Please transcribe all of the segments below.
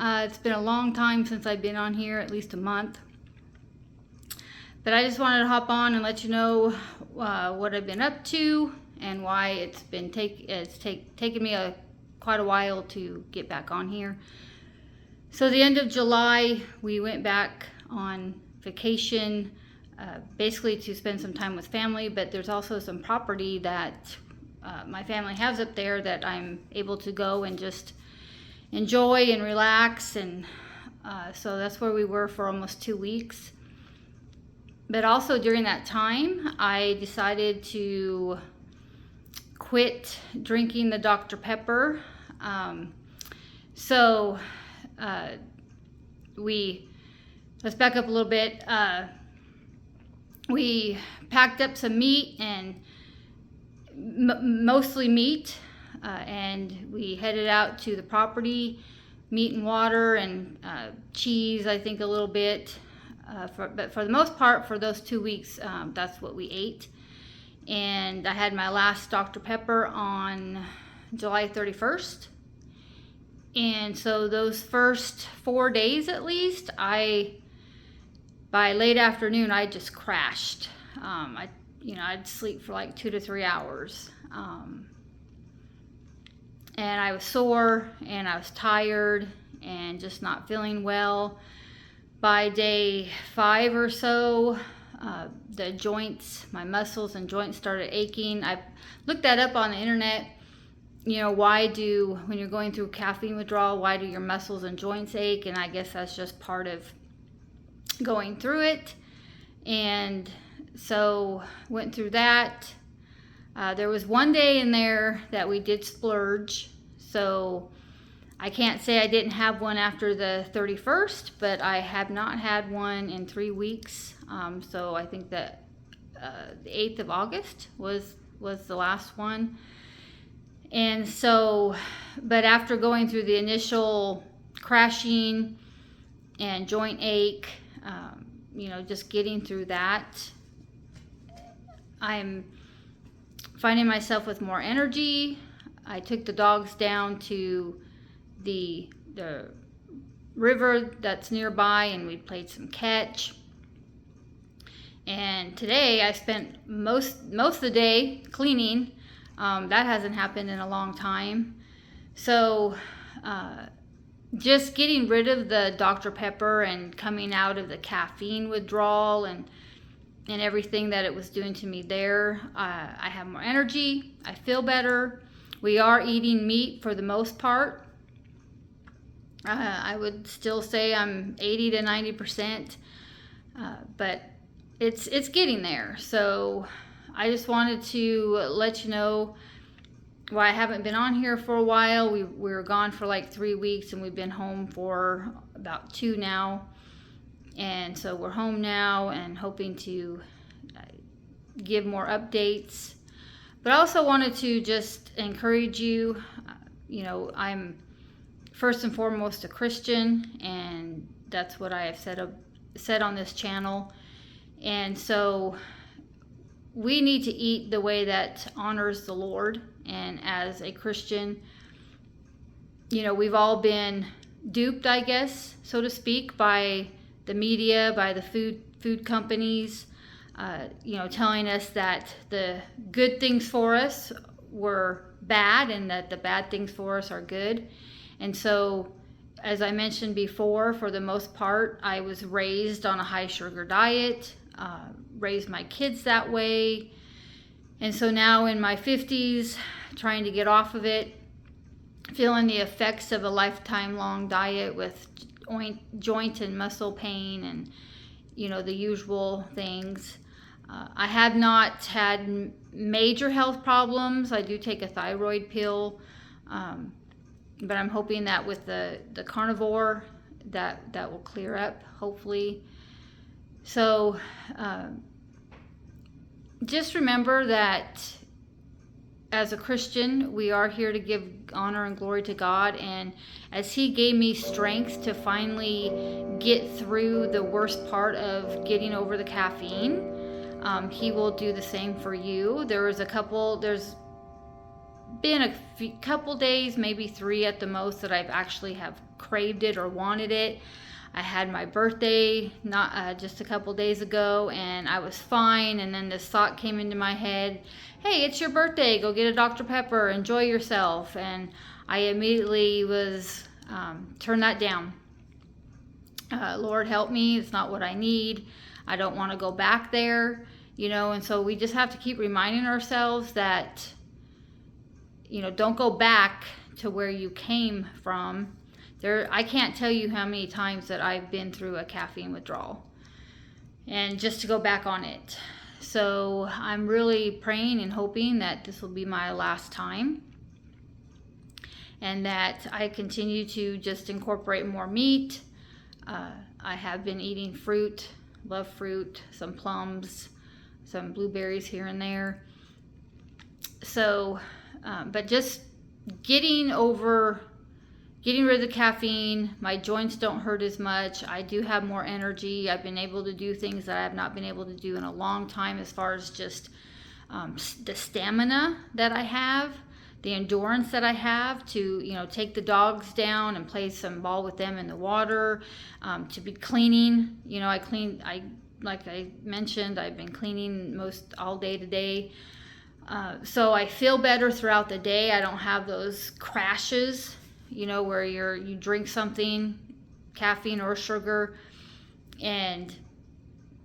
It's been a long time since I've been on here, at least a month. But I just wanted to hop on and let you know what I've been up to and why it's been taken me quite a while to get back on here. So the end of July, we went back on vacation, basically to spend some time with family, but there's also some property that my family has up there that I'm able to go and just enjoy and relax, and so that's where we were for almost 2 weeks. But also during that time, I decided to quit drinking the Dr. Pepper. Let's back up a little bit. We packed up some meat, and mostly meat, and we headed out to the property, meat and water, and cheese, I think a little bit. But for the most part, for those 2 weeks, that's what we ate. And I had my last Dr. Pepper on July 31st. And so those first 4 days at least, by late afternoon, I just crashed. I'd sleep for like 2 to 3 hours. And I was sore and I was tired and just not feeling well. By day 5 or so, the joints, my muscles and joints started aching. I looked that up on the internet. When you're going through caffeine withdrawal, why do your muscles and joints ache? And I guess that's just part of going through it. And so went through that. There was one day in there that we did splurge. So I can't say I didn't have one after the 31st, but I have not had one in 3 weeks. So I think that the 8th of August was the last one. And so, but after going through the initial crashing and joint ache, just getting through that, I'm finding myself with more energy. I took the dogs down to the river that's nearby, and we played some catch. And today I spent most of the day cleaning. That hasn't happened in a long time. So just getting rid of the Dr. Pepper and coming out of the caffeine withdrawal and everything that it was doing to me there, I have more energy. I feel better. We are eating meat for the most part. I would still say I'm 80 to 90%, but it's getting there. So I just wanted to let you know why I haven't been on here for a while. We were gone for like 3 weeks, and we've been home for about 2 now. And so we're home now and hoping to give more updates. But I also wanted to just encourage you. I'm first and foremost a Christian, and that's what I have said on this channel. And so we need to eat the way that honors the Lord. And as a Christian, we've all been duped, I guess, so to speak, by the media, by the food companies, telling us that the good things for us were bad and that the bad things for us are good. And so, as I mentioned before, for the most part, I was raised on a high sugar diet, raised my kids that way. And so now in my 50s, trying to get off of it, feeling the effects of a lifetime long diet with joint and muscle pain and, the usual things. I have not had major health problems. I do take a thyroid pill, but I'm hoping that with the carnivore that will clear up, hopefully. So just remember that as a Christian, we are here to give honor and glory to God. And as He gave me strength to finally get through the worst part of getting over the caffeine, He will do the same for you. There's been a couple days, maybe 3 at the most, that I've actually have craved it or wanted it. I had my birthday not just a couple days ago, and I was fine, and then this thought came into my head, hey, it's your birthday, go get a Dr. Pepper, enjoy yourself. And I immediately was turned that down. Lord help me, it's not what I need. I don't want to go back there, you know. And so we just have to keep reminding ourselves that, you know, don't go back to where you came from. I can't tell you how many times that I've been through a caffeine withdrawal, and just to go back on it. So I'm really praying and hoping that this will be my last time, and that I continue to just incorporate more meat. I have been eating fruit, love fruit, some plums, some blueberries here and there. So, but just getting rid of the caffeine, my joints don't hurt as much. I do have more energy. I've been able to do things that I have not been able to do in a long time, as far as just the stamina that I have, the endurance that I have to, you know, take the dogs down and play some ball with them in the water, to be cleaning. You know, like I mentioned, I've been cleaning most all day today. So I feel better throughout the day. I don't have those crashes, you know, where you drink something, caffeine or sugar, and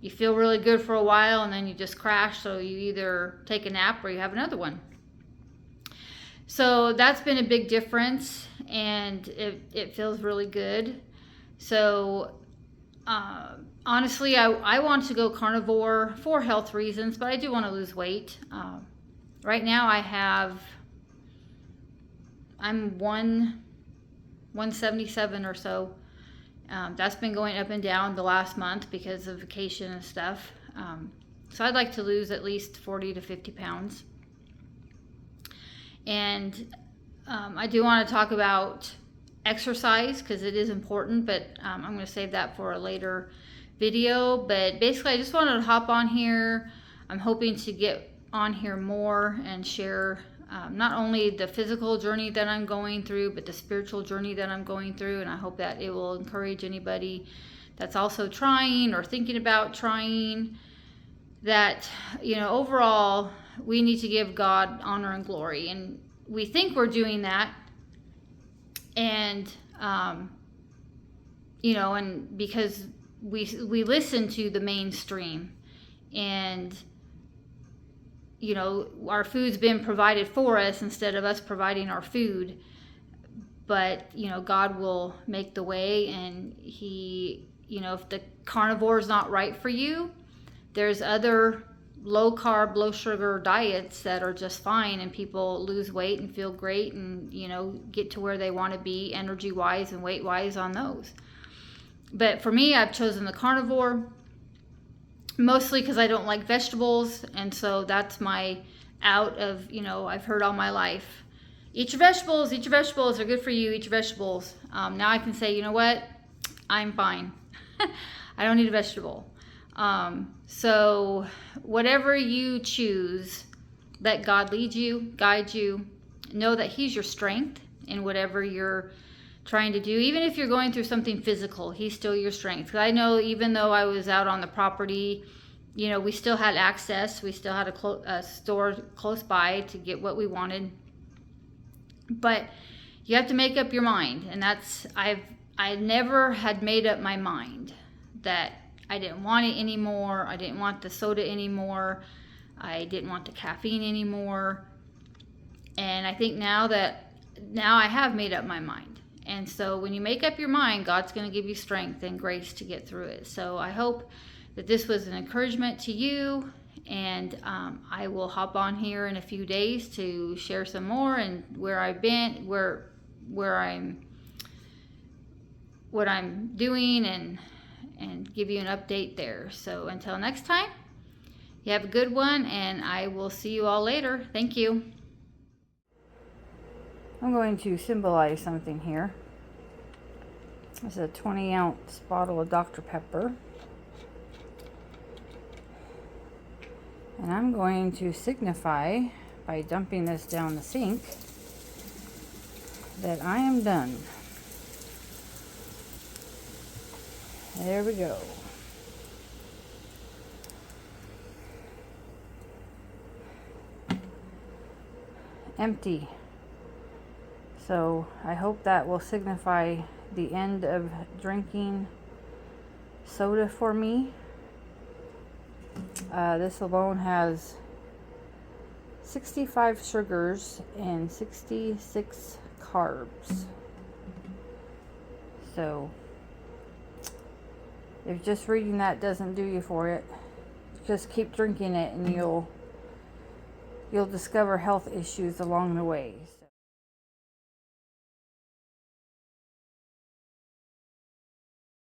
you feel really good for a while, and then you just crash. So you either take a nap or you have another one. So that's been a big difference, and it feels really good. So honestly, I want to go carnivore for health reasons, but I do want to lose weight. Right now I'm 177 or so. That's been going up and down the last month because of vacation and stuff. So I'd like to lose at least 40 to 50 pounds. And I do want to talk about exercise, because it is important, but I'm going to save that for a later video. But basically, I just wanted to hop on here. I'm hoping to get on here more and share not only the physical journey that I'm going through, but the spiritual journey that I'm going through. And I hope that it will encourage anybody that's also trying or thinking about trying, that, you know, overall, we need to give God honor and glory. And we think we're doing that. And, you know, and because we listen to the mainstream, and, you know, our food's been provided for us instead of us providing our food. But, you know, God will make the way, and He, you know, if the carnivore is not right for you, there's other low carb, low sugar diets that are just fine, and people lose weight and feel great, and, you know, get to where they want to be energy wise and weight wise on those. But for me, I've chosen the carnivore, mostly because I don't like vegetables. And so that's my out of, you know, I've heard all my life, eat your vegetables, they're good for you, eat your vegetables. Now I can say, you know what, I'm fine. I don't need a vegetable. So whatever you choose, let God lead you, guide you. Know that He's your strength in whatever you're trying to do. Even if you're going through something physical, He's still your strength. Because I know, even though I was out on the property, you know, we still had access. We still had a store close by to get what we wanted. But you have to make up your mind. And that's, I never had made up my mind that I didn't want it anymore. I didn't want the soda anymore. I didn't want the caffeine anymore. And I think now I have made up my mind. And so when you make up your mind, God's going to give you strength and grace to get through it. So I hope that this was an encouragement to you. And I will hop on here in a few days to share some more, and where I've been, what I'm doing, and give you an update there. So until next time, you have a good one, and I will see you all later. Thank you. I'm going to symbolize something here. This is a 20-ounce bottle of Dr. Pepper. And I'm going to signify by dumping this down the sink that I am done. There we go. Empty. So I hope that will signify the end of drinking soda for me. This alone has 65 sugars and 66 carbs. So if just reading that doesn't do you for it, just keep drinking it and you'll discover health issues along the way.